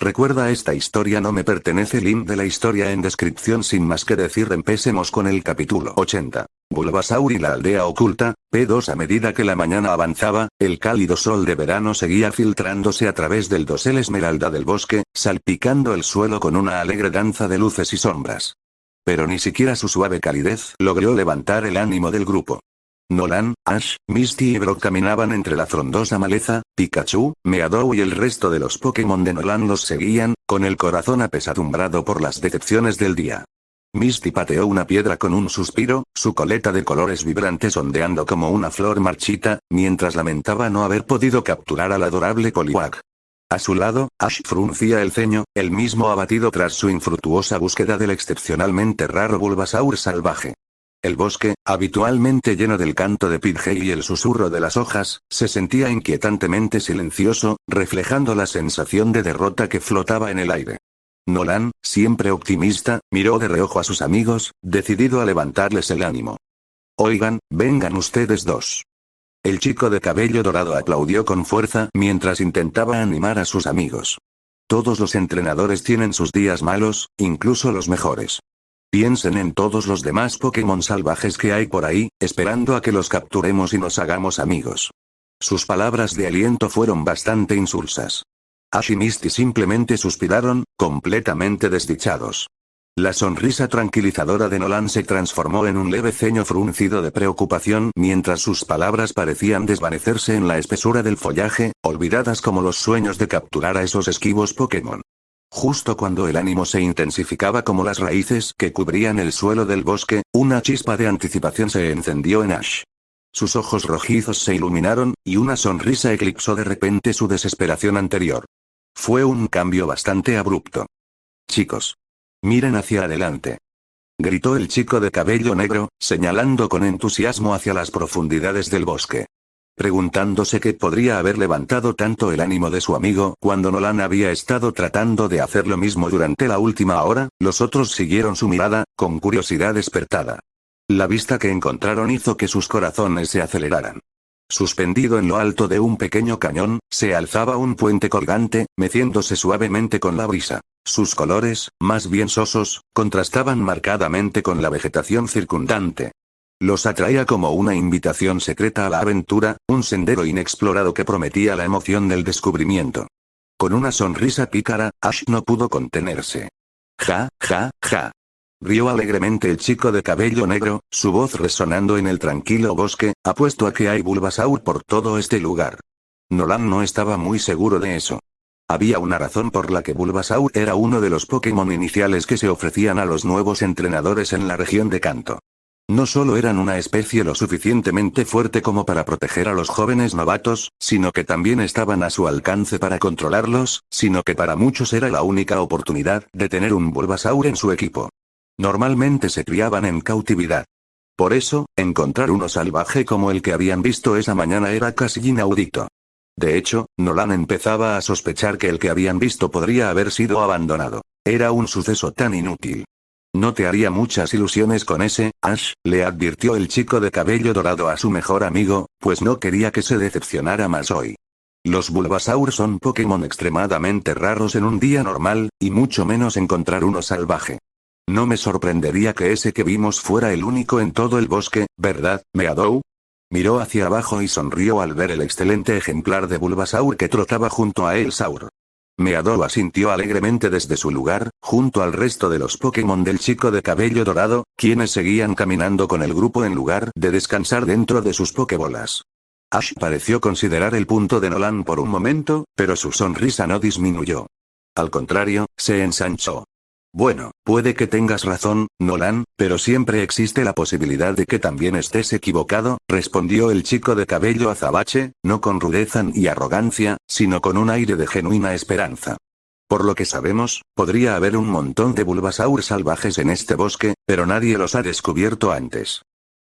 Recuerda, esta historia no me pertenece. Link de la historia en descripción. Sin más que decir, empecemos con el capítulo 80. Bulbasaur y la aldea oculta. P2. A medida que la mañana avanzaba, el cálido sol de verano seguía filtrándose a través del dosel esmeralda del bosque, salpicando el suelo con una alegre danza de luces y sombras. Pero ni siquiera su suave calidez logró levantar el ánimo del grupo. Nolan, Ash, Misty y Brock caminaban entre la frondosa maleza. Pikachu, Meadow y el resto de los Pokémon de Nolan los seguían, con el corazón apesadumbrado por las decepciones del día. Misty pateó una piedra con un suspiro, su coleta de colores vibrantes ondeando como una flor marchita, mientras lamentaba no haber podido capturar al adorable Poliwag. A su lado, Ash fruncía el ceño, el mismo abatido tras su infructuosa búsqueda del excepcionalmente raro Bulbasaur salvaje. El bosque, habitualmente lleno del canto de Pidgey y el susurro de las hojas, se sentía inquietantemente silencioso, reflejando la sensación de derrota que flotaba en el aire. Nolan, siempre optimista, miró de reojo a sus amigos, decidido a levantarles el ánimo. Oigan, vengan ustedes dos. El chico de cabello dorado aplaudió con fuerza mientras intentaba animar a sus amigos. Todos los entrenadores tienen sus días malos, incluso los mejores. Piensen en todos los demás Pokémon salvajes que hay por ahí, esperando a que los capturemos y nos hagamos amigos. Sus palabras de aliento fueron bastante insulsas. Ash y Misty simplemente suspiraron, completamente desdichados. La sonrisa tranquilizadora de Nolan se transformó en un leve ceño fruncido de preocupación mientras sus palabras parecían desvanecerse en la espesura del follaje, olvidadas como los sueños de capturar a esos esquivos Pokémon. Justo cuando el ánimo se intensificaba como las raíces que cubrían el suelo del bosque, una chispa de anticipación se encendió en Ash. Sus ojos rojizos se iluminaron, y una sonrisa eclipsó de repente su desesperación anterior. Fue un cambio bastante abrupto. Chicos. Miren hacia adelante. Gritó el chico de cabello negro, señalando con entusiasmo hacia las profundidades del bosque. Preguntándose qué podría haber levantado tanto el ánimo de su amigo cuando Nolan había estado tratando de hacer lo mismo durante la última hora, los otros siguieron su mirada, con curiosidad despertada. La vista que encontraron hizo que sus corazones se aceleraran. Suspendido en lo alto de un pequeño cañón, se alzaba un puente colgante, meciéndose suavemente con la brisa. Sus colores, más bien sosos, contrastaban marcadamente con la vegetación circundante. Los atraía como una invitación secreta a la aventura, un sendero inexplorado que prometía la emoción del descubrimiento. Con una sonrisa pícara, Ash no pudo contenerse. Ja, ja, ja. Rió alegremente el chico de cabello negro, su voz resonando en el tranquilo bosque. Apuesto a que hay Bulbasaur por todo este lugar. Nolan no estaba muy seguro de eso. Había una razón por la que Bulbasaur era uno de los Pokémon iniciales que se ofrecían a los nuevos entrenadores en la región de Kanto. No solo eran una especie lo suficientemente fuerte como para proteger a los jóvenes novatos, sino que también estaban a su alcance para controlarlos, sino que para muchos era la única oportunidad de tener un Bulbasaur en su equipo. Normalmente se criaban en cautividad. Por eso, encontrar uno salvaje como el que habían visto esa mañana era casi inaudito. De hecho, Nolan empezaba a sospechar que el que habían visto podría haber sido abandonado. Era un suceso tan inútil. No te haría muchas ilusiones con ese, Ash, le advirtió el chico de cabello dorado a su mejor amigo, pues no quería que se decepcionara más hoy. Los Bulbasaur son Pokémon extremadamente raros en un día normal, y mucho menos encontrar uno salvaje. No me sorprendería que ese que vimos fuera el único en todo el bosque, ¿verdad, Meadow? Miró hacia abajo y sonrió al ver el excelente ejemplar de Bulbasaur que trotaba junto a él. Saur. Meadow asintió alegremente desde su lugar, junto al resto de los Pokémon del chico de cabello dorado, quienes seguían caminando con el grupo en lugar de descansar dentro de sus Pokébolas. Ash pareció considerar el punto de Nolan por un momento, pero su sonrisa no disminuyó. Al contrario, se ensanchó. Bueno, puede que tengas razón, Nolan, pero siempre existe la posibilidad de que también estés equivocado, respondió el chico de cabello azabache, no con rudeza ni arrogancia, sino con un aire de genuina esperanza. Por lo que sabemos, podría haber un montón de Bulbasaur salvajes en este bosque, pero nadie los ha descubierto antes.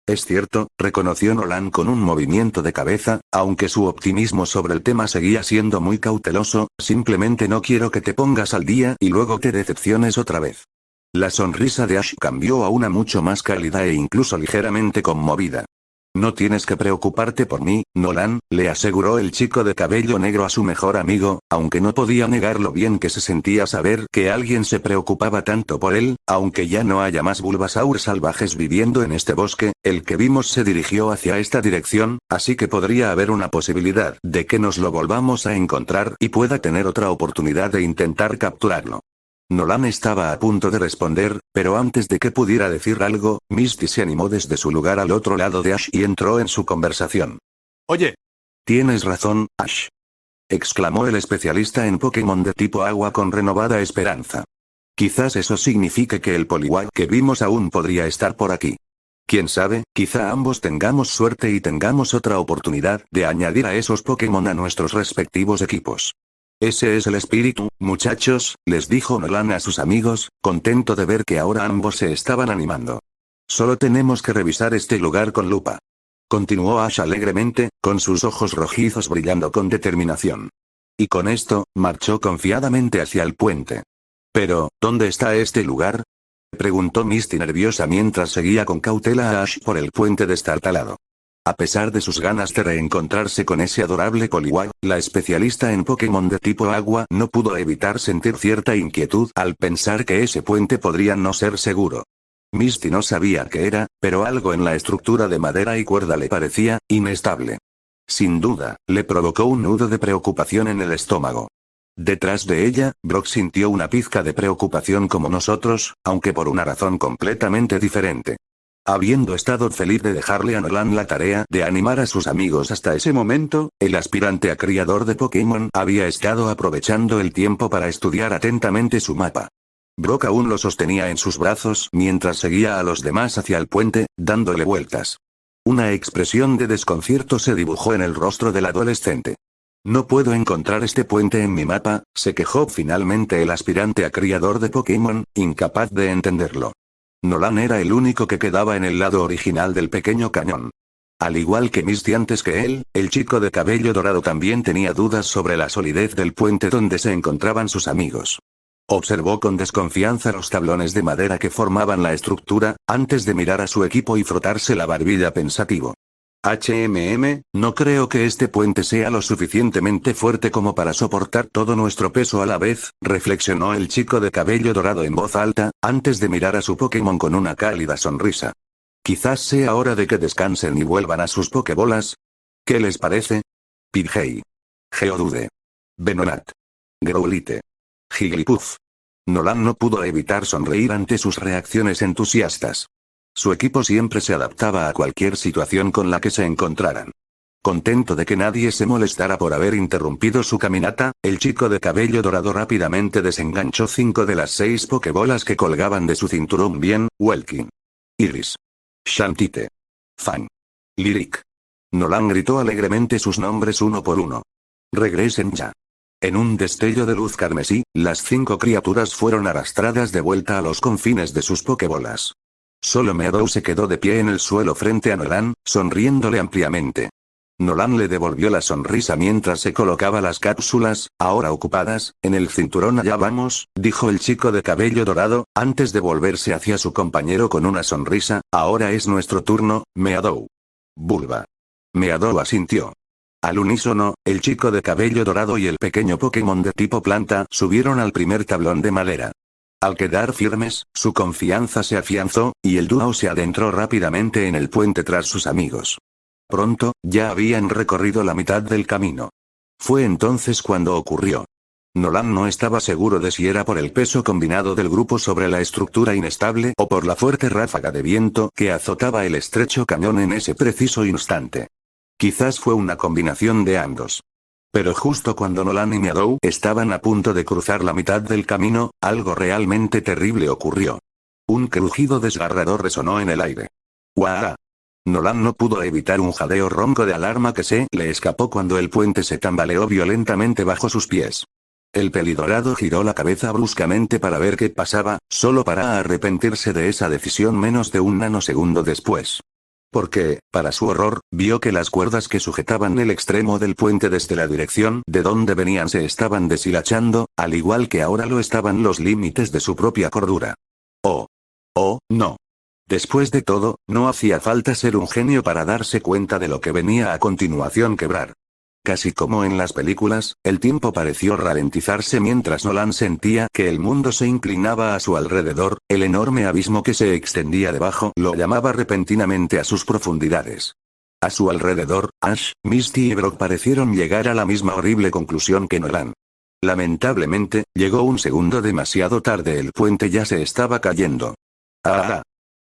Es cierto, reconoció Nolan con un movimiento de cabeza, aunque su optimismo sobre el tema seguía siendo muy cauteloso. Simplemente no quiero que te pongas al día y luego te decepciones otra vez. La sonrisa de Ash cambió a una mucho más cálida e incluso ligeramente conmovida. No tienes que preocuparte por mí, Nolan, le aseguró el chico de cabello negro a su mejor amigo, aunque no podía negar lo bien que se sentía saber que alguien se preocupaba tanto por él. Aunque ya no haya más Bulbasaur salvajes viviendo en este bosque, el que vimos se dirigió hacia esta dirección, así que podría haber una posibilidad de que nos lo volvamos a encontrar y pueda tener otra oportunidad de intentar capturarlo. Nolan estaba a punto de responder, pero antes de que pudiera decir algo, Misty se animó desde su lugar al otro lado de Ash y entró en su conversación. Oye. Tienes razón, Ash, exclamó el especialista en Pokémon de tipo agua con renovada esperanza. Quizás eso signifique que el Poliwag que vimos aún podría estar por aquí. Quién sabe, quizá ambos tengamos suerte y tengamos otra oportunidad de añadir a esos Pokémon a nuestros respectivos equipos. Ese es el espíritu, muchachos, les dijo Nolan a sus amigos, contento de ver que ahora ambos se estaban animando. Solo tenemos que revisar este lugar con lupa. Continuó Ash alegremente, con sus ojos rojizos brillando con determinación. Y con esto, marchó confiadamente hacia el puente. Pero, ¿dónde está este lugar?, preguntó Misty nerviosa mientras seguía con cautela a Ash por el puente destartalado. A pesar de sus ganas de reencontrarse con ese adorable Poliwag, la especialista en Pokémon de tipo agua no pudo evitar sentir cierta inquietud al pensar que ese puente podría no ser seguro. Misty no sabía qué era, pero algo en la estructura de madera y cuerda le parecía inestable. Sin duda, le provocó un nudo de preocupación en el estómago. Detrás de ella, Brock sintió una pizca de preocupación como nosotros, aunque por una razón completamente diferente. Habiendo estado feliz de dejarle a Nolan la tarea de animar a sus amigos hasta ese momento, el aspirante a criador de Pokémon había estado aprovechando el tiempo para estudiar atentamente su mapa. Brock aún lo sostenía en sus brazos mientras seguía a los demás hacia el puente, dándole vueltas. Una expresión de desconcierto se dibujó en el rostro del adolescente. No puedo encontrar este puente en mi mapa, se quejó finalmente el aspirante a criador de Pokémon, incapaz de entenderlo. Nolan era el único que quedaba en el lado original del pequeño cañón. Al igual que Misty antes que él, el chico de cabello dorado también tenía dudas sobre la solidez del puente donde se encontraban sus amigos. Observó con desconfianza los tablones de madera que formaban la estructura, antes de mirar a su equipo y frotarse la barbilla pensativo. No creo que este puente sea lo suficientemente fuerte como para soportar todo nuestro peso a la vez, reflexionó el chico de cabello dorado en voz alta, antes de mirar a su Pokémon con una cálida sonrisa. Quizás sea hora de que descansen y vuelvan a sus Pokébolas. ¿Qué les parece? Pidgey, Geodude, Venonat, Growlithe, Jigglypuff. Nolan no pudo evitar sonreír ante sus reacciones entusiastas. Su equipo siempre se adaptaba a cualquier situación con la que se encontraran. Contento de que nadie se molestara por haber interrumpido su caminata, el chico de cabello dorado rápidamente desenganchó 5 de las 6 Pokébolas que colgaban de su cinturón bien, Welkin, Iris, Shantite, Fang, Lyric. Nolan gritó alegremente sus nombres uno por uno. Regresen ya. En un destello de luz carmesí, las 5 criaturas fueron arrastradas de vuelta a los confines de sus Pokébolas. Solo Meadow se quedó de pie en el suelo frente a Nolan, sonriéndole ampliamente. Nolan le devolvió la sonrisa mientras se colocaba las cápsulas, ahora ocupadas, en el cinturón. Allá vamos, dijo el chico de cabello dorado, antes de volverse hacia su compañero con una sonrisa, ahora es nuestro turno, Meadow. Bulba. Meadow asintió. Al unísono, el chico de cabello dorado y el pequeño Pokémon de tipo planta subieron al primer tablón de madera. Al quedar firmes, su confianza se afianzó, y el dúo se adentró rápidamente en el puente tras sus amigos. Pronto, ya habían recorrido la mitad del camino. Fue entonces cuando ocurrió. Nolan no estaba seguro de si era por el peso combinado del grupo sobre la estructura inestable o por la fuerte ráfaga de viento que azotaba el estrecho cañón en ese preciso instante. Quizás fue una combinación de ambos. Pero justo cuando Nolan y Meadow estaban a punto de cruzar la mitad del camino, algo realmente terrible ocurrió. Un crujido desgarrador resonó en el aire. ¡Guau! Nolan no pudo evitar un jadeo ronco de alarma que se le escapó cuando el puente se tambaleó violentamente bajo sus pies. El pelidorado giró la cabeza bruscamente para ver qué pasaba, solo para arrepentirse de esa decisión menos de un nanosegundo después. Porque, para su horror, vio que las cuerdas que sujetaban el extremo del puente desde la dirección de donde venían se estaban deshilachando, al igual que ahora lo estaban los límites de su propia cordura. ¡Oh! ¡Oh, no! Después de todo, no hacía falta ser un genio para darse cuenta de lo que venía a continuación quebrar. Casi como en las películas, el tiempo pareció ralentizarse mientras Nolan sentía que el mundo se inclinaba a su alrededor, el enorme abismo que se extendía debajo lo llamaba repentinamente a sus profundidades. A su alrededor, Ash, Misty y Brock parecieron llegar a la misma horrible conclusión que Nolan. Lamentablemente, llegó un segundo demasiado tarde, el puente ya se estaba cayendo. ¡Ah!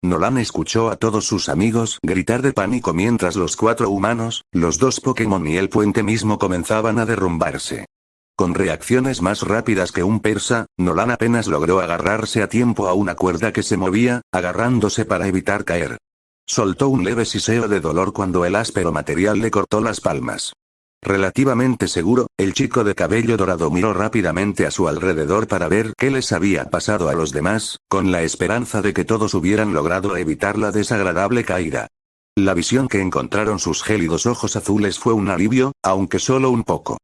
Nolan escuchó a todos sus amigos gritar de pánico mientras los 4 humanos, los 2 Pokémon y el puente mismo comenzaban a derrumbarse. Con reacciones más rápidas que un persa, Nolan apenas logró agarrarse a tiempo a una cuerda que se movía, agarrándose para evitar caer. Soltó un leve siseo de dolor cuando el áspero material le cortó las palmas. Relativamente seguro, el chico de cabello dorado miró rápidamente a su alrededor para ver qué les había pasado a los demás, con la esperanza de que todos hubieran logrado evitar la desagradable caída. La visión que encontraron sus gélidos ojos azules fue un alivio, aunque solo un poco.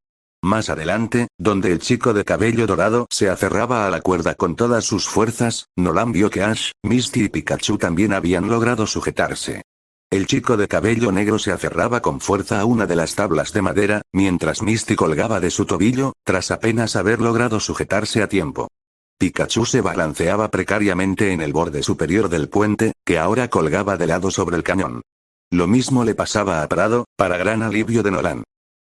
Más adelante, donde el chico de cabello dorado se aferraba a la cuerda con todas sus fuerzas, Nolan vio que Ash, Misty y Pikachu también habían logrado sujetarse. El chico de cabello negro se aferraba con fuerza a una de las tablas de madera, mientras Misty colgaba de su tobillo, tras apenas haber logrado sujetarse a tiempo. Pikachu se balanceaba precariamente en el borde superior del puente, que ahora colgaba de lado sobre el cañón. Lo mismo le pasaba a Prado, para gran alivio de Nolan.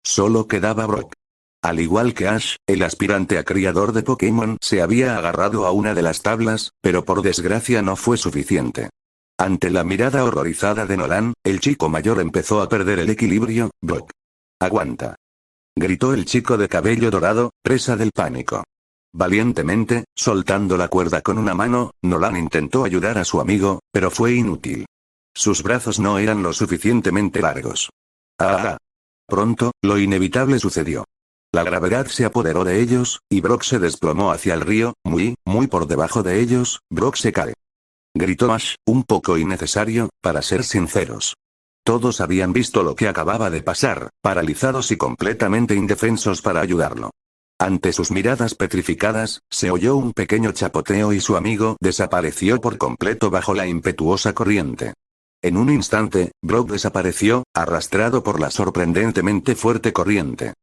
Solo quedaba Brock. Al igual que Ash, el aspirante a criador de Pokémon se había agarrado a una de las tablas, pero por desgracia no fue suficiente. Ante la mirada horrorizada de Nolan, el chico mayor empezó a perder el equilibrio. «Brock. Aguanta», gritó el chico de cabello dorado, presa del pánico. Valientemente, soltando la cuerda con una mano, Nolan intentó ayudar a su amigo, pero fue inútil. Sus brazos no eran lo suficientemente largos. ¡Ah! Pronto, lo inevitable sucedió. La gravedad se apoderó de ellos, y Brock se desplomó hacia el río, muy por debajo de ellos. «Brock se cae», gritó Ash, un poco innecesario, para ser sinceros. Todos habían visto lo que acababa de pasar, paralizados y completamente indefensos para ayudarlo. Ante sus miradas petrificadas, se oyó un pequeño chapoteo y su amigo desapareció por completo bajo la impetuosa corriente. En un instante, Brock desapareció, arrastrado por la sorprendentemente fuerte corriente.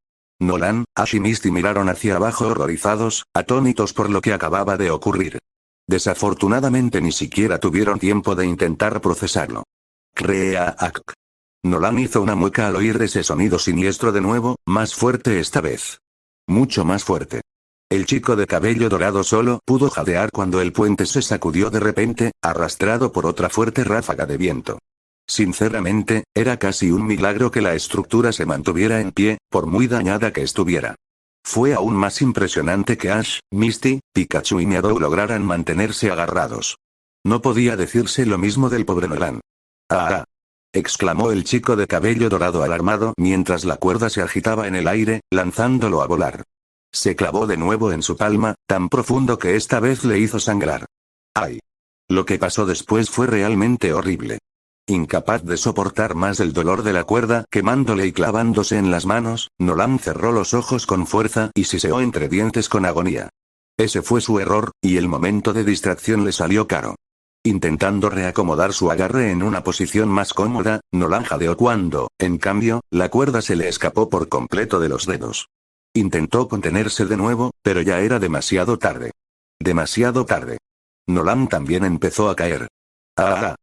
Nolan, Ash y Misty miraron hacia abajo horrorizados, atónitos por lo que acababa de ocurrir. Desafortunadamente ni siquiera tuvieron tiempo de intentar procesarlo. «Creak». Nolan hizo una mueca al oír ese sonido siniestro de nuevo, más fuerte esta vez. Mucho más fuerte. El chico de cabello dorado solo pudo jadear cuando el puente se sacudió de repente, arrastrado por otra fuerte ráfaga de viento. Sinceramente, era casi un milagro que la estructura se mantuviera en pie, por muy dañada que estuviera. Fue aún más impresionante que Ash, Misty, Pikachu y Meadow lograran mantenerse agarrados. No podía decirse lo mismo del pobre Nolan. «¡Ah!», exclamó el chico de cabello dorado alarmado mientras la cuerda se agitaba en el aire, lanzándolo a volar. Se clavó de nuevo en su palma, tan profundo que esta vez le hizo sangrar. ¡Ay! Lo que pasó después fue realmente horrible. Incapaz de soportar más el dolor de la cuerda quemándole y clavándose en las manos, Nolan cerró los ojos con fuerza y siseó entre dientes con agonía. Ese fue su error, y el momento de distracción le salió caro. Intentando reacomodar su agarre en una posición más cómoda, Nolan jadeó cuando, en cambio, la cuerda se le escapó por completo de los dedos. Intentó contenerse de nuevo, pero ya era demasiado tarde. Demasiado tarde. Nolan también empezó a caer. «¡Ah!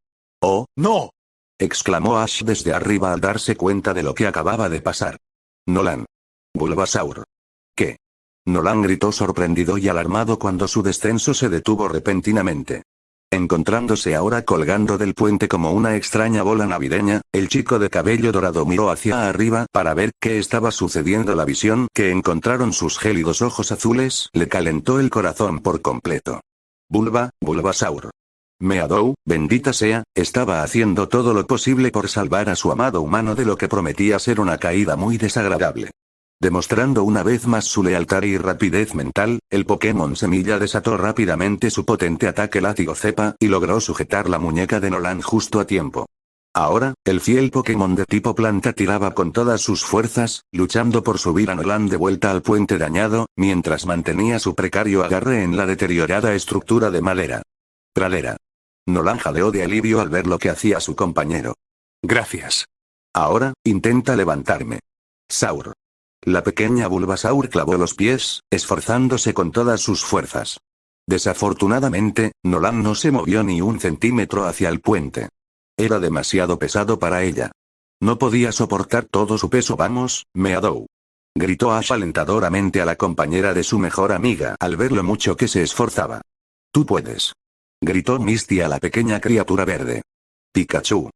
¡Oh, no!», exclamó Ash desde arriba al darse cuenta de lo que acababa de pasar. «Nolan. Bulbasaur». «¿Qué?». Nolan gritó sorprendido y alarmado cuando su descenso se detuvo repentinamente. Encontrándose ahora colgando del puente como una extraña bola navideña, el chico de cabello dorado miró hacia arriba para ver qué estaba sucediendo. La visión que encontraron sus gélidos ojos azules le calentó el corazón por completo. Bulbasaur. Meadow, bendita sea, estaba haciendo todo lo posible por salvar a su amado humano de lo que prometía ser una caída muy desagradable. Demostrando una vez más su lealtad y rapidez mental, el Pokémon Semilla desató rápidamente su potente ataque látigo cepa y logró sujetar la muñeca de Nolan justo a tiempo. Ahora, el fiel Pokémon de tipo planta tiraba con todas sus fuerzas, luchando por subir a Nolan de vuelta al puente dañado, mientras mantenía su precario agarre en la deteriorada estructura de madera. Pradera. Nolan jadeó de alivio al ver lo que hacía su compañero. Gracias. Ahora, intenta levantarme. Saur. La pequeña Bulbasaur clavó los pies, esforzándose con todas sus fuerzas. Desafortunadamente, Nolan no se movió ni un centímetro hacia el puente. Era demasiado pesado para ella. No podía soportar todo su peso. Vamos, Meadow. Gritó Ash alentadoramente a la compañera de su mejor amiga al ver lo mucho que se esforzaba. Tú puedes. Gritó Misty a la pequeña criatura verde. Pikachu.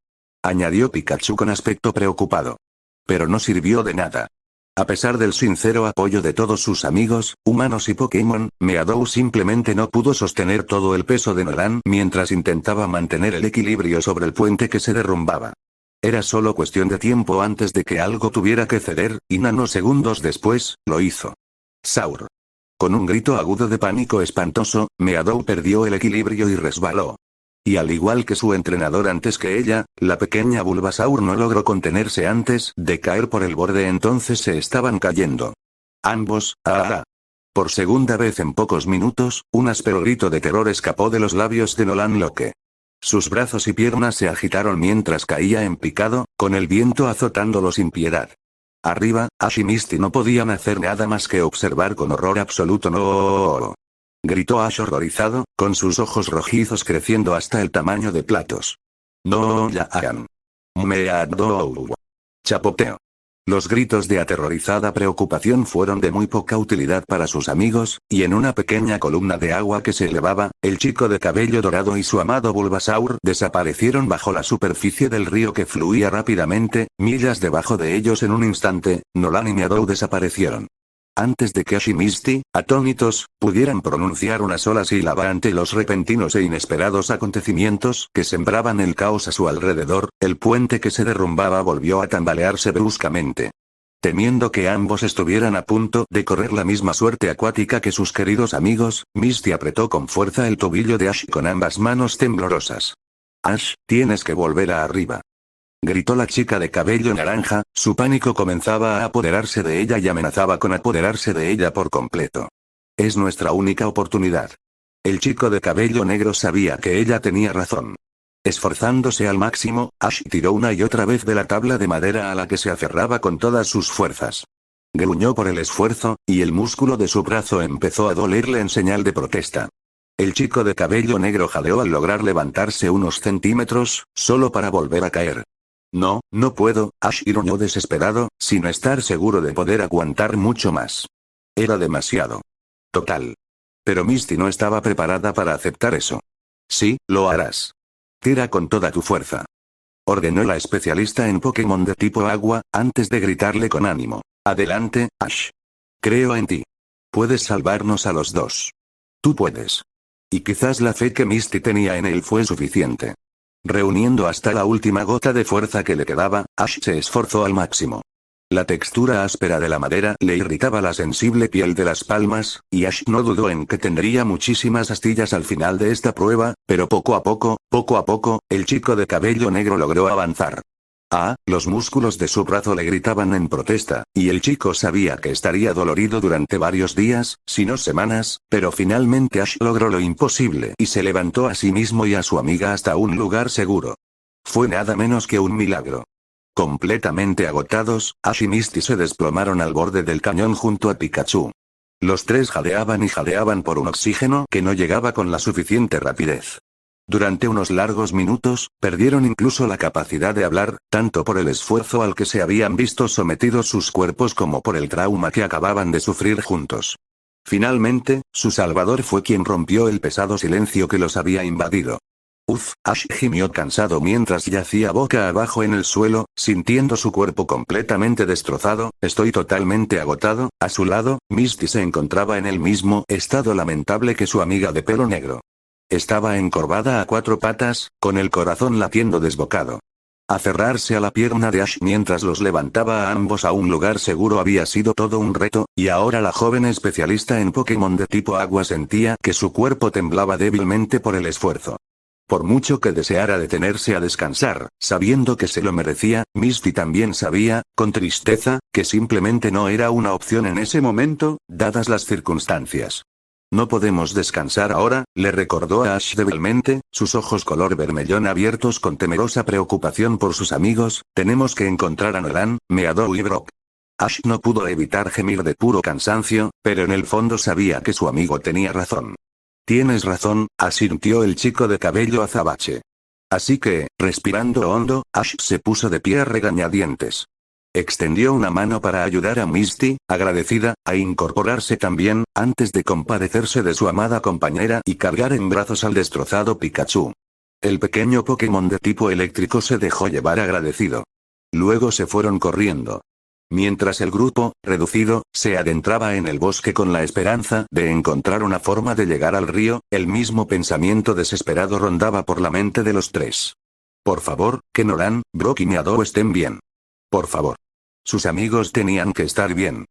Añadió Pikachu con aspecto preocupado. Pero no sirvió de nada. A pesar del sincero apoyo de todos sus amigos, humanos y Pokémon, Meadow simplemente no pudo sostener todo el peso de Nolan mientras intentaba mantener el equilibrio sobre el puente que se derrumbaba. Era solo cuestión de tiempo antes de que algo tuviera que ceder, y nanosegundos después, lo hizo. Saur. Con un grito agudo de pánico espantoso, Meadow perdió el equilibrio y resbaló. Y al igual que su entrenador antes que ella, la pequeña Bulbasaur no logró contenerse antes de caer por el borde. Entonces se estaban cayendo. Ambos, ¡ah! Por segunda vez en pocos minutos, un áspero grito de terror escapó de los labios de Nolan Locke. Sus brazos y piernas se agitaron mientras caía en picado, con el viento azotándolo sin piedad. Arriba, Ash y Misty no podían hacer nada más que observar con horror absoluto. ¡No! Gritó Ash horrorizado, con sus ojos rojizos creciendo hasta el tamaño de platos. No ya hagan. Meadow. Chapoteo. Los gritos de aterrorizada preocupación fueron de muy poca utilidad para sus amigos, y en una pequeña columna de agua que se elevaba, el chico de cabello dorado y su amado Bulbasaur desaparecieron bajo la superficie del río que fluía rápidamente, millas debajo de ellos. En un instante, Nolan y Meadow desaparecieron. Antes de que Ash y Misty, atónitos, pudieran pronunciar una sola sílaba ante los repentinos e inesperados acontecimientos que sembraban el caos a su alrededor, el puente que se derrumbaba volvió a tambalearse bruscamente. Temiendo que ambos estuvieran a punto de correr la misma suerte acuática que sus queridos amigos, Misty apretó con fuerza el tobillo de Ash con ambas manos temblorosas. Ash, tienes que volver a arriba. Gritó la chica de cabello naranja, su pánico comenzaba a apoderarse de ella y amenazaba con apoderarse de ella por completo. Es nuestra única oportunidad. El chico de cabello negro sabía que ella tenía razón. Esforzándose al máximo, Ash tiró una y otra vez de la tabla de madera a la que se aferraba con todas sus fuerzas. Gruñó por el esfuerzo, y el músculo de su brazo empezó a dolerle en señal de protesta. El chico de cabello negro jadeó al lograr levantarse unos centímetros, solo para volver a caer. No, no puedo, Ash gruñó desesperado, sin estar seguro de poder aguantar mucho más. Era demasiado. Total. Pero Misty no estaba preparada para aceptar eso. Sí, lo harás. Tira con toda tu fuerza. Ordenó la especialista en Pokémon de tipo agua, antes de gritarle con ánimo. Adelante, Ash. Creo en ti. Puedes salvarnos a los dos. Tú puedes. Y quizás la fe que Misty tenía en él fue suficiente. Reuniendo hasta la última gota de fuerza que le quedaba, Ash se esforzó al máximo. La textura áspera de la madera le irritaba la sensible piel de las palmas, y Ash no dudó en que tendría muchísimas astillas al final de esta prueba, pero poco a poco, el chico de cabello negro logró avanzar. Los músculos de su brazo le gritaban en protesta, y el chico sabía que estaría dolorido durante varios días, si no semanas, pero finalmente Ash logró lo imposible y se levantó a sí mismo y a su amiga hasta un lugar seguro. Fue nada menos que un milagro. Completamente agotados, Ash y Misty se desplomaron al borde del cañón junto a Pikachu. Los tres jadeaban y jadeaban por un oxígeno que no llegaba con la suficiente rapidez. Durante unos largos minutos, perdieron incluso la capacidad de hablar, tanto por el esfuerzo al que se habían visto sometidos sus cuerpos como por el trauma que acababan de sufrir juntos. Finalmente, su salvador fue quien rompió el pesado silencio que los había invadido. Ash gimió cansado mientras yacía boca abajo en el suelo, sintiendo su cuerpo completamente destrozado. Estoy totalmente agotado. A su lado, Misty se encontraba en el mismo estado lamentable que su amiga de pelo negro. Estaba encorvada a cuatro patas, con el corazón latiendo desbocado. Aferrarse a la pierna de Ash mientras los levantaba a ambos a un lugar seguro había sido todo un reto, y ahora la joven especialista en Pokémon de tipo agua sentía que su cuerpo temblaba débilmente por el esfuerzo. Por mucho que deseara detenerse a descansar, sabiendo que se lo merecía, Misty también sabía, con tristeza, que simplemente no era una opción en ese momento, dadas las circunstancias. No podemos descansar ahora, le recordó a Ash débilmente, sus ojos color vermellón abiertos con temerosa preocupación por sus amigos. Tenemos que encontrar a Nolan, Meadow y Brock. Ash no pudo evitar gemir de puro cansancio, pero en el fondo sabía que su amigo tenía razón. Tienes razón, asintió el chico de cabello azabache. Así que, respirando hondo, Ash se puso de pie a regañadientes. Extendió una mano para ayudar a Misty, agradecida, a incorporarse también, antes de compadecerse de su amada compañera y cargar en brazos al destrozado Pikachu. El pequeño Pokémon de tipo eléctrico se dejó llevar agradecido. Luego se fueron corriendo. Mientras el grupo, reducido, se adentraba en el bosque con la esperanza de encontrar una forma de llegar al río, el mismo pensamiento desesperado rondaba por la mente de los tres. Por favor, que Nolan, Brock y Meadow estén bien. Por favor. Sus amigos tenían que estar bien.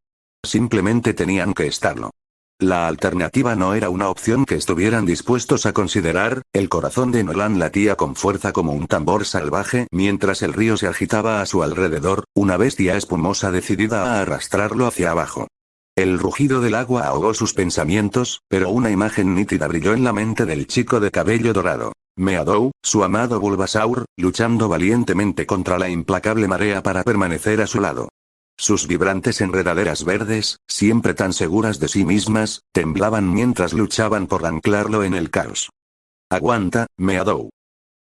Simplemente tenían que estarlo. La alternativa no era una opción que estuvieran dispuestos a considerar. El corazón de Nolan latía con fuerza como un tambor salvaje mientras el río se agitaba a su alrededor, una bestia espumosa decidida a arrastrarlo hacia abajo. El rugido del agua ahogó sus pensamientos, pero una imagen nítida brilló en la mente del chico de cabello dorado. Meadow, su amado Bulbasaur, luchando valientemente contra la implacable marea para permanecer a su lado. Sus vibrantes enredaderas verdes, siempre tan seguras de sí mismas, temblaban mientras luchaban por anclarlo en el caos. «Aguanta, Meadow»,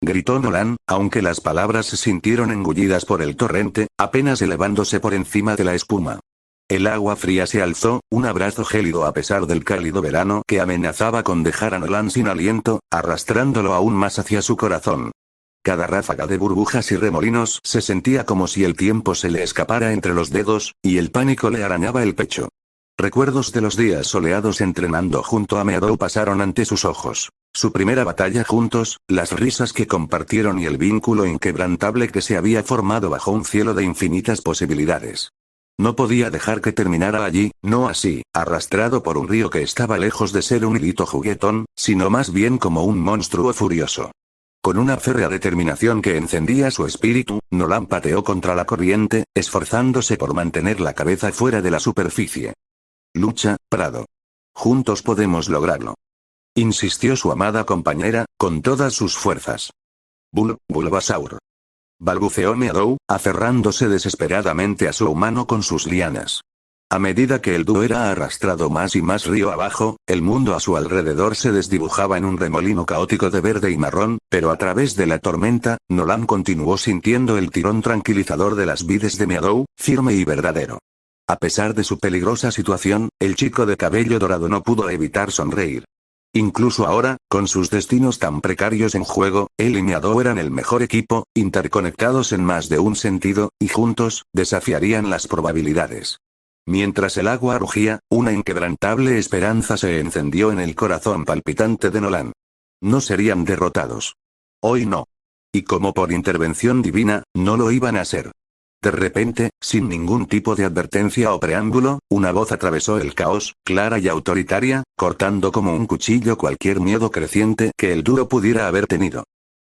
gritó Nolan, aunque las palabras se sintieron engullidas por el torrente, apenas elevándose por encima de la espuma. El agua fría se alzó, un abrazo gélido a pesar del cálido verano que amenazaba con dejar a Nolan sin aliento, arrastrándolo aún más hacia su corazón. Cada ráfaga de burbujas y remolinos se sentía como si el tiempo se le escapara entre los dedos, y el pánico le arañaba el pecho. Recuerdos de los días soleados entrenando junto a Meadow pasaron ante sus ojos. Su primera batalla juntos, las risas que compartieron y el vínculo inquebrantable que se había formado bajo un cielo de infinitas posibilidades. No podía dejar que terminara allí, no así, arrastrado por un río que estaba lejos de ser un hilito juguetón, sino más bien como un monstruo furioso. Con una férrea determinación que encendía su espíritu, Nolan pateó contra la corriente, esforzándose por mantener la cabeza fuera de la superficie. «Lucha, Prado. Juntos podemos lograrlo», insistió su amada compañera, con todas sus fuerzas. Bulbasaur», balbuceó Meadow, aferrándose desesperadamente a su humano con sus lianas. A medida que el dúo era arrastrado más y más río abajo, el mundo a su alrededor se desdibujaba en un remolino caótico de verde y marrón, pero a través de la tormenta, Nolan continuó sintiendo el tirón tranquilizador de las vides de Meadow, firme y verdadero. A pesar de su peligrosa situación, el chico de cabello dorado no pudo evitar sonreír. Incluso ahora, con sus destinos tan precarios en juego, él y Meadow eran el mejor equipo, interconectados en más de un sentido, y juntos, desafiarían las probabilidades. Mientras el agua rugía, una inquebrantable esperanza se encendió en el corazón palpitante de Nolan. No serían derrotados. Hoy no. Y como por intervención divina, no lo iban a ser. De repente, sin ningún tipo de advertencia o preámbulo, una voz atravesó el caos, clara y autoritaria, cortando como un cuchillo cualquier miedo creciente que el dúo pudiera haber tenido.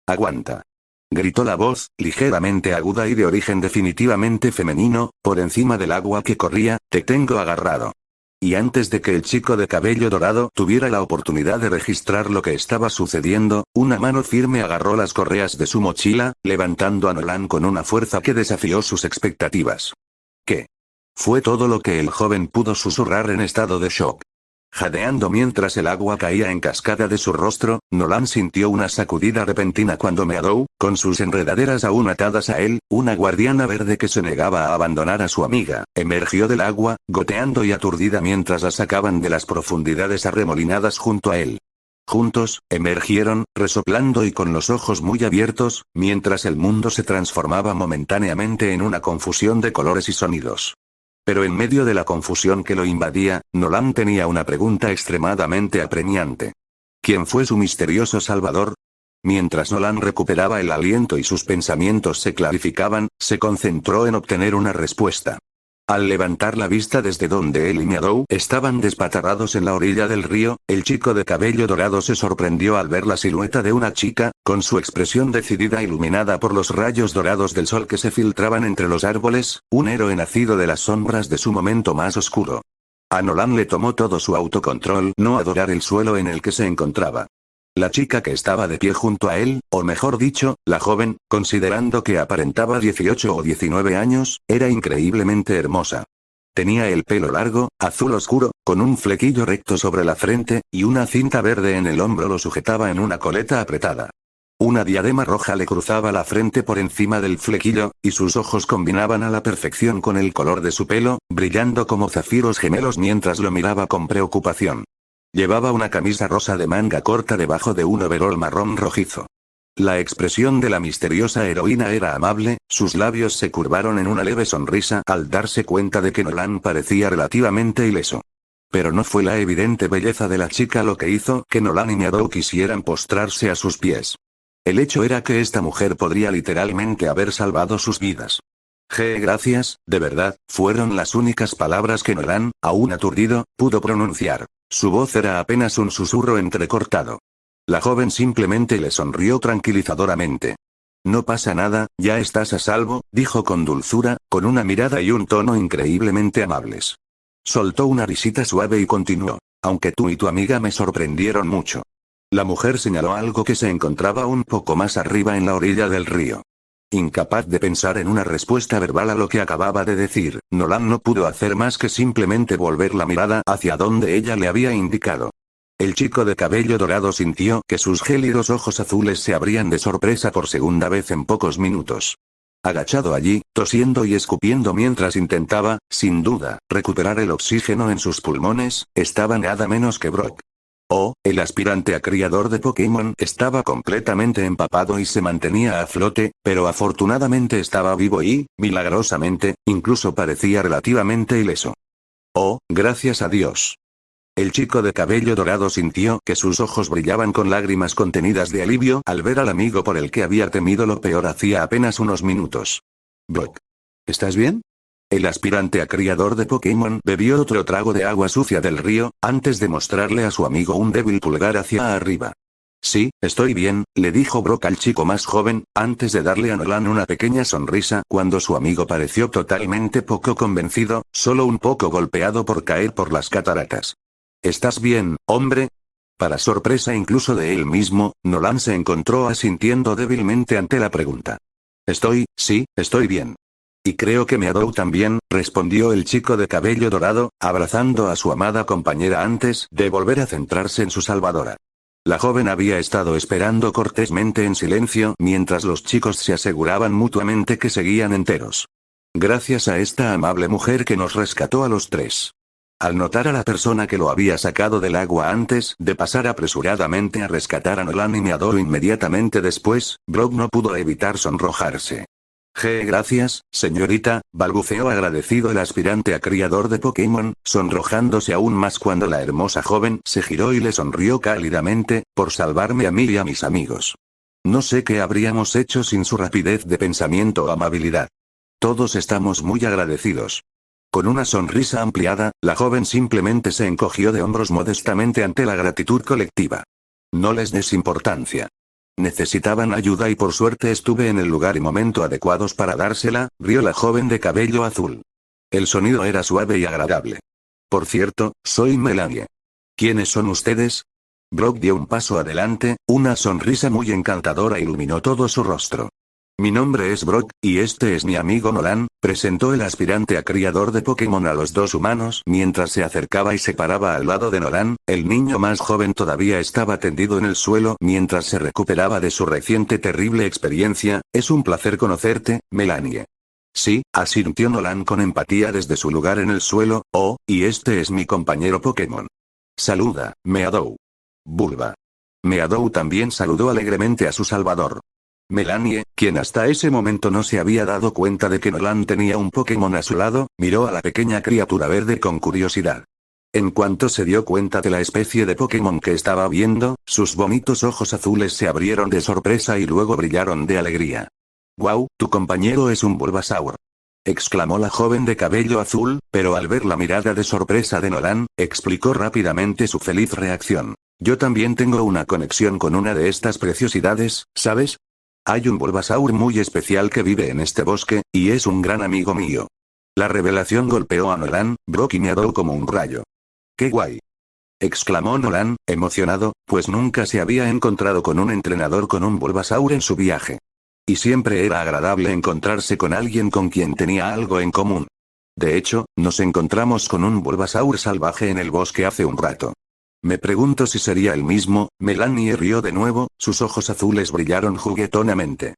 «Aguanta», gritó la voz, ligeramente aguda y de origen definitivamente femenino, por encima del agua que corría. «Te tengo agarrado». Y antes de que el chico de cabello dorado tuviera la oportunidad de registrar lo que estaba sucediendo, una mano firme agarró las correas de su mochila, levantando a Nolan con una fuerza que desafió sus expectativas. «¿Qué?», fue todo lo que el joven pudo susurrar en estado de shock. Jadeando mientras el agua caía en cascada de su rostro, Nolan sintió una sacudida repentina cuando Meadow, con sus enredaderas aún atadas a él, una guardiana verde que se negaba a abandonar a su amiga, emergió del agua, goteando y aturdida mientras la sacaban de las profundidades arremolinadas junto a él. Juntos, emergieron, resoplando y con los ojos muy abiertos, mientras el mundo se transformaba momentáneamente en una confusión de colores y sonidos. Pero en medio de la confusión que lo invadía, Nolan tenía una pregunta extremadamente apremiante. ¿Quién fue su misterioso salvador? Mientras Nolan recuperaba el aliento y sus pensamientos se clarificaban, se concentró en obtener una respuesta. Al levantar la vista desde donde él y Meadow estaban despatarrados en la orilla del río, el chico de cabello dorado se sorprendió al ver la silueta de una chica, con su expresión decidida iluminada por los rayos dorados del sol que se filtraban entre los árboles, un héroe nacido de las sombras de su momento más oscuro. A Nolan le tomó todo su autocontrol no adorar el suelo en el que se encontraba. La chica que estaba de pie junto a él, o mejor dicho, la joven, considerando que aparentaba 18 o 19 años, era increíblemente hermosa. Tenía el pelo largo, azul oscuro, con un flequillo recto sobre la frente, y una cinta verde en el hombro lo sujetaba en una coleta apretada. Una diadema roja le cruzaba la frente por encima del flequillo, y sus ojos combinaban a la perfección con el color de su pelo, brillando como zafiros gemelos mientras lo miraba con preocupación. Llevaba una camisa rosa de manga corta debajo de un overol marrón rojizo. La expresión de la misteriosa heroína era amable, sus labios se curvaron en una leve sonrisa al darse cuenta de que Nolan parecía relativamente ileso. Pero no fue la evidente belleza de la chica lo que hizo que Nolan y Meadow quisieran postrarse a sus pies. El hecho era que esta mujer podría literalmente haber salvado sus vidas. Gracias, de verdad, fueron las únicas palabras que Nolan, aún aturdido, pudo pronunciar. Su voz era apenas un susurro entrecortado. La joven simplemente le sonrió tranquilizadoramente. No pasa nada, ya estás a salvo, dijo con dulzura, con una mirada y un tono increíblemente amables. Soltó una risita suave y continuó. Aunque tú y tu amiga me sorprendieron mucho. La mujer señaló algo que se encontraba un poco más arriba en la orilla del río. Incapaz de pensar en una respuesta verbal a lo que acababa de decir, Nolan no pudo hacer más que simplemente volver la mirada hacia donde ella le había indicado. El chico de cabello dorado sintió que sus gélidos ojos azules se abrían de sorpresa por segunda vez en pocos minutos. Agachado allí, tosiendo y escupiendo mientras intentaba, sin duda, recuperar el oxígeno en sus pulmones, estaba nada menos que Brock. El aspirante a criador de Pokémon estaba completamente empapado y se mantenía a flote, pero afortunadamente estaba vivo y, milagrosamente, incluso parecía relativamente ileso. Gracias a Dios. El chico de cabello dorado sintió que sus ojos brillaban con lágrimas contenidas de alivio al ver al amigo por el que había temido lo peor hacía apenas unos minutos. Brock. ¿Estás bien? El aspirante a criador de Pokémon bebió otro trago de agua sucia del río, antes de mostrarle a su amigo un débil pulgar hacia arriba. Sí, estoy bien, le dijo Brock al chico más joven, antes de darle a Nolan una pequeña sonrisa cuando su amigo pareció totalmente poco convencido, solo un poco golpeado por caer por las cataratas. ¿Estás bien, hombre? Para sorpresa incluso de él mismo, Nolan se encontró asintiendo débilmente ante la pregunta. Sí, estoy bien. Y creo que Meadow también, respondió el chico de cabello dorado, abrazando a su amada compañera antes de volver a centrarse en su salvadora. La joven había estado esperando cortésmente en silencio mientras los chicos se aseguraban mutuamente que seguían enteros. Gracias a esta amable mujer que nos rescató a los tres. Al notar a la persona que lo había sacado del agua antes de pasar apresuradamente a rescatar a Nolan y Meadow inmediatamente después, Brock no pudo evitar sonrojarse. Gracias, señorita, balbuceó agradecido el aspirante a criador de Pokémon, sonrojándose aún más cuando la hermosa joven se giró y le sonrió cálidamente, por salvarme a mí y a mis amigos. No sé qué habríamos hecho sin su rapidez de pensamiento o amabilidad. Todos estamos muy agradecidos. Con una sonrisa ampliada, la joven simplemente se encogió de hombros modestamente ante la gratitud colectiva. No les des importancia. Necesitaban ayuda y por suerte estuve en el lugar y momento adecuados para dársela, rió la joven de cabello azul. El sonido era suave y agradable. Por cierto, soy Melanie. ¿Quiénes son ustedes? Brock dio un paso adelante, una sonrisa muy encantadora iluminó todo su rostro. Mi nombre es Brock, y este es mi amigo Nolan, presentó el aspirante a criador de Pokémon a los dos humanos mientras se acercaba y se paraba al lado de Nolan. El niño más joven todavía estaba tendido en el suelo mientras se recuperaba de su reciente terrible experiencia. Es un placer conocerte, Melanie. Sí, asintió Nolan con empatía desde su lugar en el suelo. Y este es mi compañero Pokémon. Saluda, Meadow. Bulba. Meadow también saludó alegremente a su salvador. Melanie, quien hasta ese momento no se había dado cuenta de que Nolan tenía un Pokémon a su lado, miró a la pequeña criatura verde con curiosidad. En cuanto se dio cuenta de la especie de Pokémon que estaba viendo, sus bonitos ojos azules se abrieron de sorpresa y luego brillaron de alegría. «¡Guau, tu compañero es un Bulbasaur!», exclamó la joven de cabello azul, pero al ver la mirada de sorpresa de Nolan, explicó rápidamente su feliz reacción. «Yo también tengo una conexión con una de estas preciosidades, ¿sabes? Hay un Bulbasaur muy especial que vive en este bosque, y es un gran amigo mío». La revelación golpeó a Nolan, Brock y Meadow como un rayo. ¡Qué guay!, exclamó Nolan, emocionado, pues nunca se había encontrado con un entrenador con un Bulbasaur en su viaje. Y siempre era agradable encontrarse con alguien con quien tenía algo en común. De hecho, nos encontramos con un Bulbasaur salvaje en el bosque hace un rato. Me pregunto si sería el mismo. Melanie rió de nuevo, sus ojos azules brillaron juguetonamente.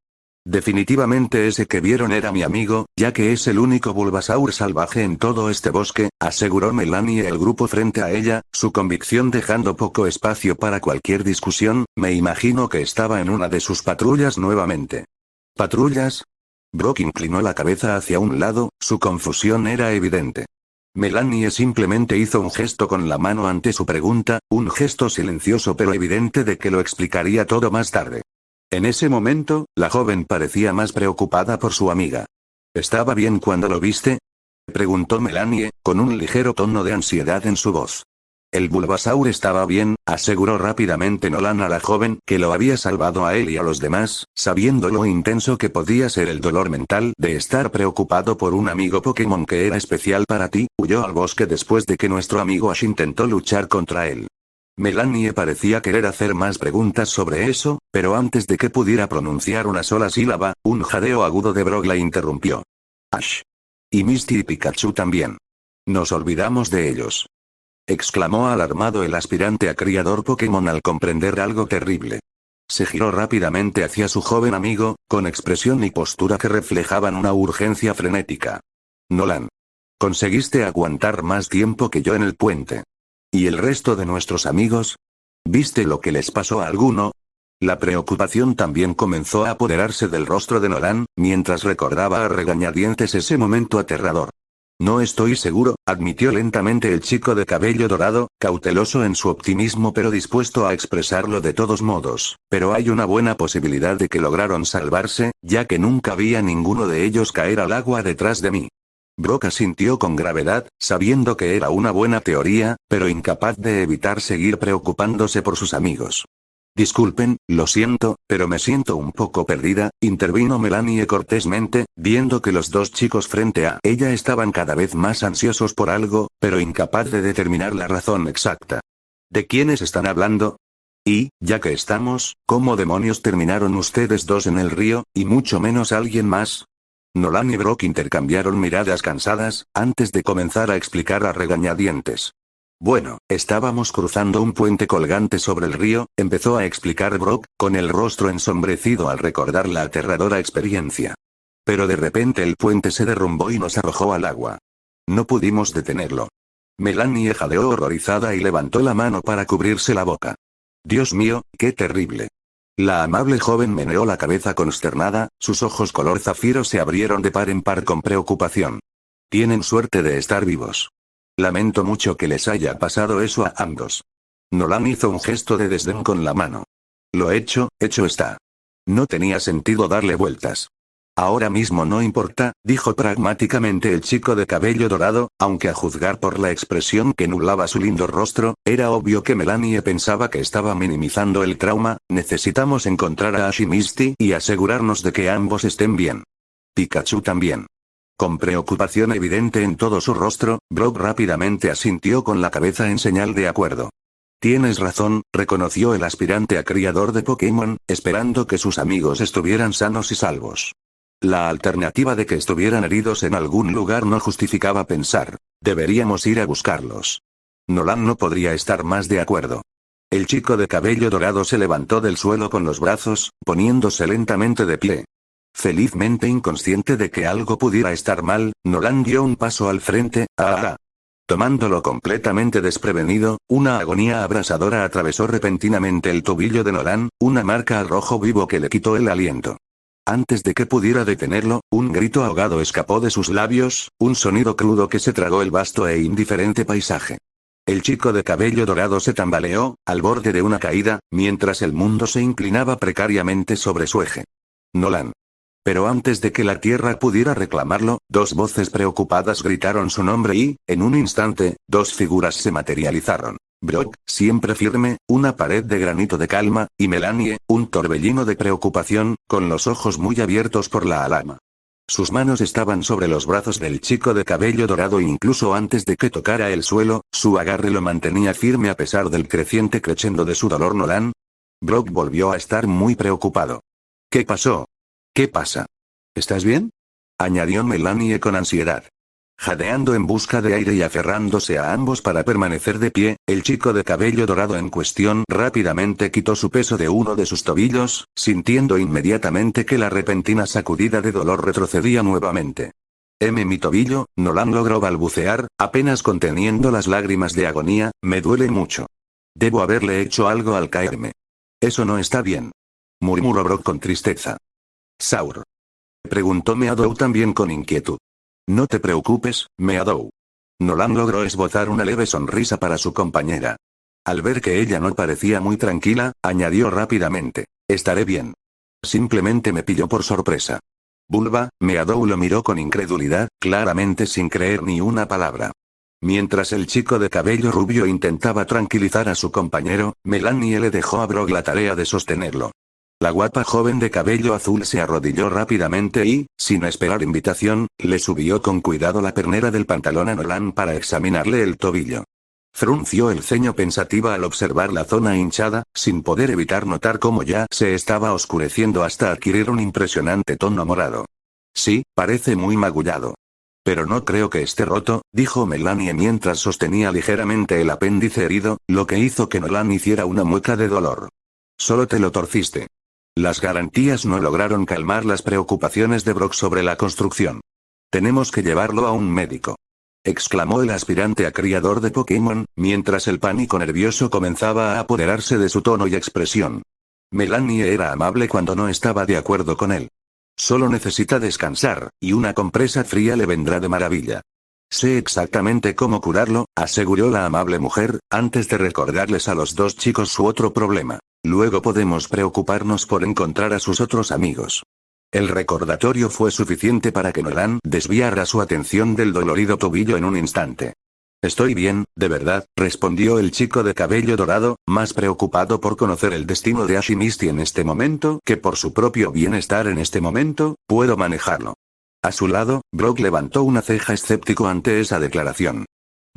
Definitivamente ese que vieron era mi amigo, ya que es el único Bulbasaur salvaje en todo este bosque, aseguró Melanie el grupo frente a ella, su convicción dejando poco espacio para cualquier discusión. Me imagino que estaba en una de sus patrullas nuevamente. ¿Patrullas? Brock inclinó la cabeza hacia un lado, su confusión era evidente. Melanie simplemente hizo un gesto con la mano ante su pregunta, un gesto silencioso pero evidente de que lo explicaría todo más tarde. En ese momento, la joven parecía más preocupada por su amiga. ¿Estaba bien cuando lo viste?, preguntó Melanie, con un ligero tono de ansiedad en su voz. El Bulbasaur estaba bien, aseguró rápidamente Nolan a la joven, que lo había salvado a él y a los demás, sabiendo lo intenso que podía ser el dolor mental de estar preocupado por un amigo Pokémon que era especial para ti. Huyó al bosque después de que nuestro amigo Ash intentó luchar contra él. Melanie parecía querer hacer más preguntas sobre eso, pero antes de que pudiera pronunciar una sola sílaba, un jadeo agudo de Brock la interrumpió. Ash. Y Misty y Pikachu también. Nos olvidamos de ellos, exclamó alarmado el aspirante a criador Pokémon al comprender algo terrible. Se giró rápidamente hacia su joven amigo, con expresión y postura que reflejaban una urgencia frenética. Nolan. Conseguiste aguantar más tiempo que yo en el puente. ¿Y el resto de nuestros amigos? ¿Viste lo que les pasó a alguno? La preocupación también comenzó a apoderarse del rostro de Nolan, mientras recordaba a regañadientes ese momento aterrador. No estoy seguro, admitió lentamente el chico de cabello dorado, cauteloso en su optimismo pero dispuesto a expresarlo de todos modos, pero hay una buena posibilidad de que lograron salvarse, ya que nunca vi a ninguno de ellos caer al agua detrás de mí. Brock asintió con gravedad, sabiendo que era una buena teoría, pero incapaz de evitar seguir preocupándose por sus amigos. Disculpen, lo siento, pero me siento un poco perdida, intervino Melanie cortésmente, viendo que los dos chicos frente a ella estaban cada vez más ansiosos por algo, pero incapaz de determinar la razón exacta. ¿De quiénes están hablando? Y, ya que estamos, ¿cómo demonios terminaron ustedes dos en el río, y mucho menos alguien más? Nolan y Brock intercambiaron miradas cansadas, antes de comenzar a explicar a regañadientes. Bueno, estábamos cruzando un puente colgante sobre el río, empezó a explicar Brock, con el rostro ensombrecido al recordar la aterradora experiencia. Pero de repente el puente se derrumbó y nos arrojó al agua. No pudimos detenerlo. Melanie jadeó horrorizada y levantó la mano para cubrirse la boca. Dios mío, qué terrible. La amable joven meneó la cabeza consternada, sus ojos color zafiro se abrieron de par en par con preocupación. Tienen suerte de estar vivos. Lamento mucho que les haya pasado eso a ambos. Nolan hizo un gesto de desdén con la mano. Lo hecho está. No tenía sentido darle vueltas. Ahora mismo no importa, dijo pragmáticamente el chico de cabello dorado, aunque a juzgar por la expresión que nublaba su lindo rostro, era obvio que Melanie pensaba que estaba minimizando el trauma. Necesitamos encontrar a Ash y Misty y asegurarnos de que ambos estén bien. Pikachu también. Con preocupación evidente en todo su rostro, Brock rápidamente asintió con la cabeza en señal de acuerdo. Tienes razón, reconoció el aspirante a criador de Pokémon, esperando que sus amigos estuvieran sanos y salvos. La alternativa de que estuvieran heridos en algún lugar no justificaba pensar. Deberíamos ir a buscarlos. Nolan no podría estar más de acuerdo. El chico de cabello dorado se levantó del suelo con los brazos, poniéndose lentamente de pie. Felizmente inconsciente de que algo pudiera estar mal, Nolan dio un paso al frente. Tomándolo completamente desprevenido, una agonía abrasadora atravesó repentinamente el tobillo de Nolan, una marca al rojo vivo que le quitó el aliento. Antes de que pudiera detenerlo, un grito ahogado escapó de sus labios, un sonido crudo que se tragó el vasto e indiferente paisaje. El chico de cabello dorado se tambaleó, al borde de una caída, mientras el mundo se inclinaba precariamente sobre su eje. Nolan. Pero antes de que la tierra pudiera reclamarlo, dos voces preocupadas gritaron su nombre y, en un instante, dos figuras se materializaron. Brock, siempre firme, una pared de granito de calma, y Melanie, un torbellino de preocupación, con los ojos muy abiertos por la alarma. Sus manos estaban sobre los brazos del chico de cabello dorado e incluso antes de que tocara el suelo, su agarre lo mantenía firme a pesar del creciente crescendo de su dolor. Nolan. Brock volvió a estar muy preocupado. ¿Qué pasó? ¿Qué pasa? ¿Estás bien? Añadió Melanie con ansiedad. Jadeando en busca de aire y aferrándose a ambos para permanecer de pie, el chico de cabello dorado en cuestión rápidamente quitó su peso de uno de sus tobillos, sintiendo inmediatamente que la repentina sacudida de dolor retrocedía nuevamente. Mi tobillo, Nolan logró balbucear, apenas conteniendo las lágrimas de agonía, me duele mucho. Debo haberle hecho algo al caerme. Eso no está bien. Murmuró Brock con tristeza. Saur. Preguntó Meadow también con inquietud. No te preocupes, Meadow. Nolan logró esbozar una leve sonrisa para su compañera. Al ver que ella no parecía muy tranquila, añadió rápidamente. Estaré bien. Simplemente me pilló por sorpresa. Bulba, Meadow lo miró con incredulidad, claramente sin creer ni una palabra. Mientras el chico de cabello rubio intentaba tranquilizar a su compañero, Melanie le dejó a Brock la tarea de sostenerlo. La guapa joven de cabello azul se arrodilló rápidamente y, sin esperar invitación, le subió con cuidado la pernera del pantalón a Nolan para examinarle el tobillo. Frunció el ceño pensativa al observar la zona hinchada, sin poder evitar notar cómo ya se estaba oscureciendo hasta adquirir un impresionante tono morado. Sí, parece muy magullado. Pero no creo que esté roto, dijo Melanie mientras sostenía ligeramente el apéndice herido, lo que hizo que Nolan hiciera una mueca de dolor. Solo te lo torciste. Las garantías no lograron calmar las preocupaciones de Brock sobre la construcción. Tenemos que llevarlo a un médico. Exclamó el aspirante a criador de Pokémon, mientras el pánico nervioso comenzaba a apoderarse de su tono y expresión. Melanie era amable cuando no estaba de acuerdo con él. Solo necesita descansar, y una compresa fría le vendrá de maravilla. Sé exactamente cómo curarlo, aseguró la amable mujer, antes de recordarles a los dos chicos su otro problema. Luego podemos preocuparnos por encontrar a sus otros amigos. El recordatorio fue suficiente para que Nolan desviara su atención del dolorido tobillo en un instante. Estoy bien, de verdad, respondió el chico de cabello dorado, más preocupado por conocer el destino de Ash y Misty en este momento que por su propio bienestar en este momento, puedo manejarlo. A su lado, Brock levantó una ceja escéptico ante esa declaración.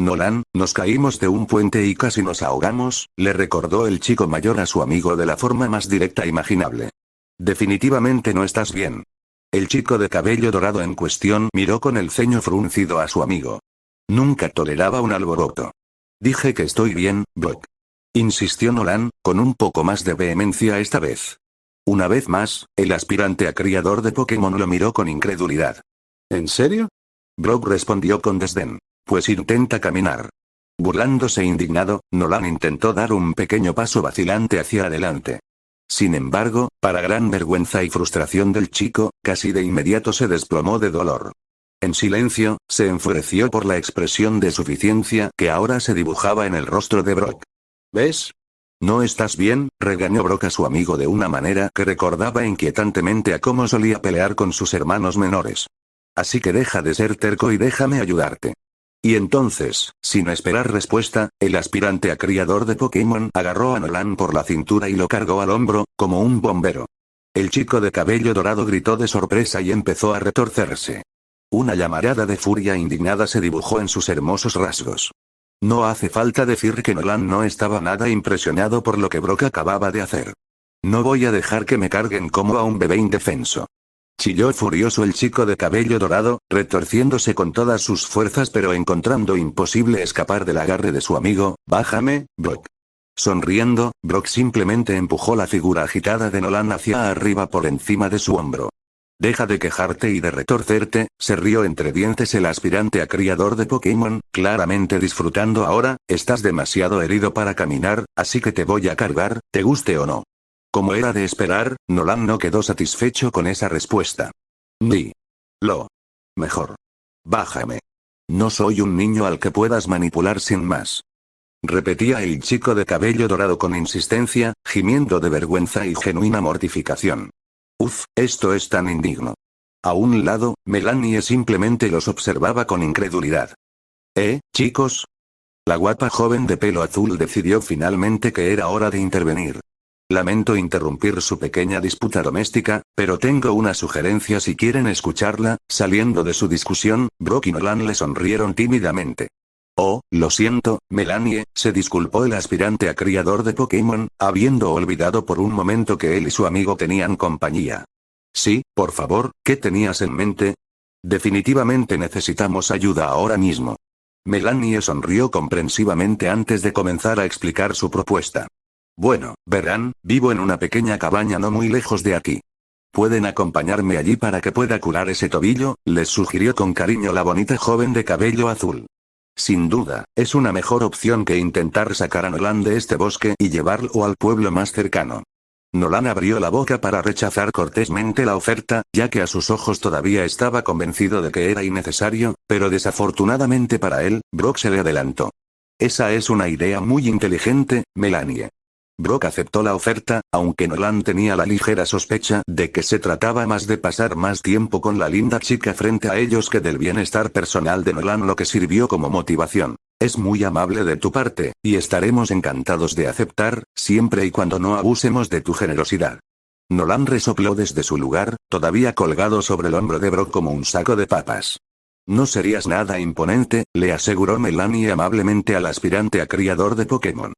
Nolan, nos caímos de un puente y casi nos ahogamos, le recordó el chico mayor a su amigo de la forma más directa imaginable. Definitivamente no estás bien. El chico de cabello dorado en cuestión miró con el ceño fruncido a su amigo. Nunca toleraba un alboroto. Dije que estoy bien, Brock. Insistió Nolan, con un poco más de vehemencia esta vez. Una vez más, el aspirante a criador de Pokémon lo miró con incredulidad. ¿En serio? Brock respondió con desdén. Pues intenta caminar. Burlándose indignado, Nolan intentó dar un pequeño paso vacilante hacia adelante. Sin embargo, para gran vergüenza y frustración del chico, casi de inmediato se desplomó de dolor. En silencio, se enfureció por la expresión de suficiencia que ahora se dibujaba en el rostro de Brock. ¿Ves? No estás bien, regañó Brock a su amigo de una manera que recordaba inquietantemente a cómo solía pelear con sus hermanos menores. Así que deja de ser terco y déjame ayudarte. Y entonces, sin esperar respuesta, el aspirante a criador de Pokémon agarró a Nolan por la cintura y lo cargó al hombro, como un bombero. El chico de cabello dorado gritó de sorpresa y empezó a retorcerse. Una llamarada de furia indignada se dibujó en sus hermosos rasgos. No hace falta decir que Nolan no estaba nada impresionado por lo que Brock acababa de hacer. No voy a dejar que me carguen como a un bebé indefenso. Chilló furioso el chico de cabello dorado, retorciéndose con todas sus fuerzas pero encontrando imposible escapar del agarre de su amigo. Bájame, Brock. Sonriendo, Brock simplemente empujó la figura agitada de Nolan hacia arriba por encima de su hombro. Deja de quejarte y de retorcerte, se rió entre dientes el aspirante a criador de Pokémon, claramente disfrutando ahora. Estás demasiado herido para caminar, así que te voy a cargar, te guste o no. Como era de esperar, Nolan no quedó satisfecho con esa respuesta. Ni lo mejor. Bájame. No soy un niño al que puedas manipular sin más. Repetía el chico de cabello dorado con insistencia, gimiendo de vergüenza y genuina mortificación. Uf, esto es tan indigno. A un lado, Melanie simplemente los observaba con incredulidad. Chicos? La guapa joven de pelo azul decidió finalmente que era hora de intervenir. Lamento interrumpir su pequeña disputa doméstica, pero tengo una sugerencia si quieren escucharla. Saliendo de su discusión, Brock y Nolan le sonrieron tímidamente. Oh, lo siento, Melanie, se disculpó el aspirante a criador de Pokémon, habiendo olvidado por un momento que él y su amigo tenían compañía. Sí, por favor, ¿qué tenías en mente? Definitivamente necesitamos ayuda ahora mismo. Melanie sonrió comprensivamente antes de comenzar a explicar su propuesta. Bueno, verán, vivo en una pequeña cabaña no muy lejos de aquí. ¿Pueden acompañarme allí para que pueda curar ese tobillo?, les sugirió con cariño la bonita joven de cabello azul. Sin duda, es una mejor opción que intentar sacar a Nolan de este bosque y llevarlo al pueblo más cercano. Nolan abrió la boca para rechazar cortésmente la oferta, ya que a sus ojos todavía estaba convencido de que era innecesario, pero desafortunadamente para él, Brock se le adelantó. Esa es una idea muy inteligente, Melanie. Brock aceptó la oferta, aunque Nolan tenía la ligera sospecha de que se trataba más de pasar más tiempo con la linda chica frente a ellos que del bienestar personal de Nolan, lo que sirvió como motivación. Es muy amable de tu parte, y estaremos encantados de aceptar, siempre y cuando no abusemos de tu generosidad. Nolan resopló desde su lugar, todavía colgado sobre el hombro de Brock como un saco de papas. No serías nada imponente, le aseguró Melanie amablemente al aspirante a criador de Pokémon.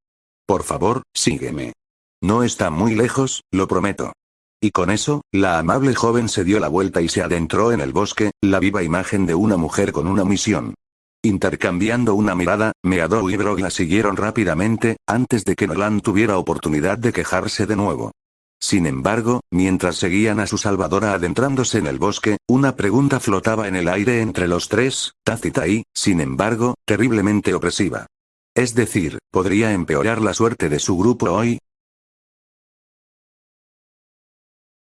Por favor, sígueme. No está muy lejos, lo prometo. Y con eso, la amable joven se dio la vuelta y se adentró en el bosque, la viva imagen de una mujer con una misión. Intercambiando una mirada, Meadow y Brock la siguieron rápidamente, antes de que Nolan tuviera oportunidad de quejarse de nuevo. Sin embargo, mientras seguían a su salvadora adentrándose en el bosque, una pregunta flotaba en el aire entre los tres, tácita y, sin embargo, terriblemente opresiva. Es decir, ¿podría empeorar la suerte de su grupo hoy?